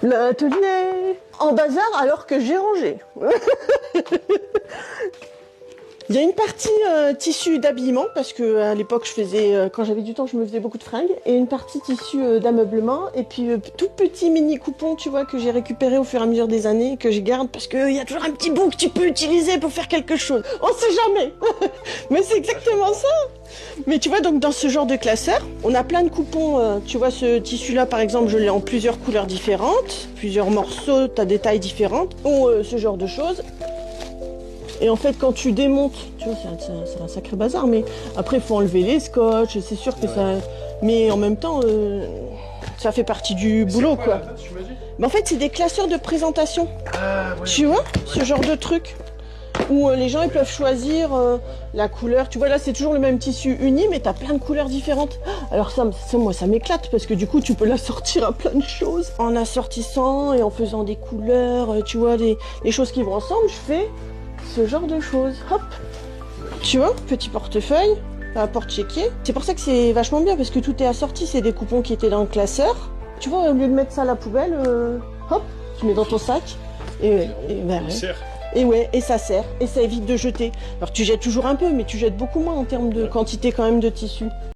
L'atelier en bazar alors que j'ai rangé. Il y a une partie tissu d'habillement parce que à l'époque je faisais, quand j'avais du temps, je me faisais beaucoup de fringues, et une partie tissu d'ameublement, et puis tout petit mini coupon, tu vois, que j'ai récupéré au fur et à mesure des années, que je garde parce qu'il y a toujours un petit bout que tu peux utiliser pour faire quelque chose. On sait jamais. Mais c'est exactement ça. Mais tu vois, donc dans ce genre de classeur, on a plein de coupons. Tu vois, ce tissu-là, par exemple, je l'ai en plusieurs couleurs différentes, plusieurs morceaux, t'as des tailles différentes, ou ce genre de choses. Et en fait, quand tu démontes, tu vois, c'est un sacré bazar, mais après, il faut enlever les scotch, c'est sûr que ça... Mais en même temps, ça fait partie du boulot, quoi. Mais en fait, c'est des classeurs de présentation. Ah, ouais. Tu vois, ce genre de truc où les gens ils peuvent choisir la couleur. Tu vois, là, c'est toujours le même tissu uni, mais tu as plein de couleurs différentes. Alors ça, moi, ça m'éclate, parce que du coup, tu peux l'assortir à plein de choses. En assortissant et en faisant des couleurs, tu vois, les choses qui vont ensemble, je fais ce genre de choses. Hop, tu vois, petit portefeuille, un porte-chéquier. C'est pour ça que c'est vachement bien, parce que tout est assorti. C'est des coupons qui étaient dans le classeur. Tu vois, au lieu de mettre ça à la poubelle, hop, tu mets dans ton sac. Et ben, ouais. Et ouais, et ça sert, et ça évite de jeter. Alors tu jettes toujours un peu, mais tu jettes beaucoup moins en termes de quantité quand même de tissu.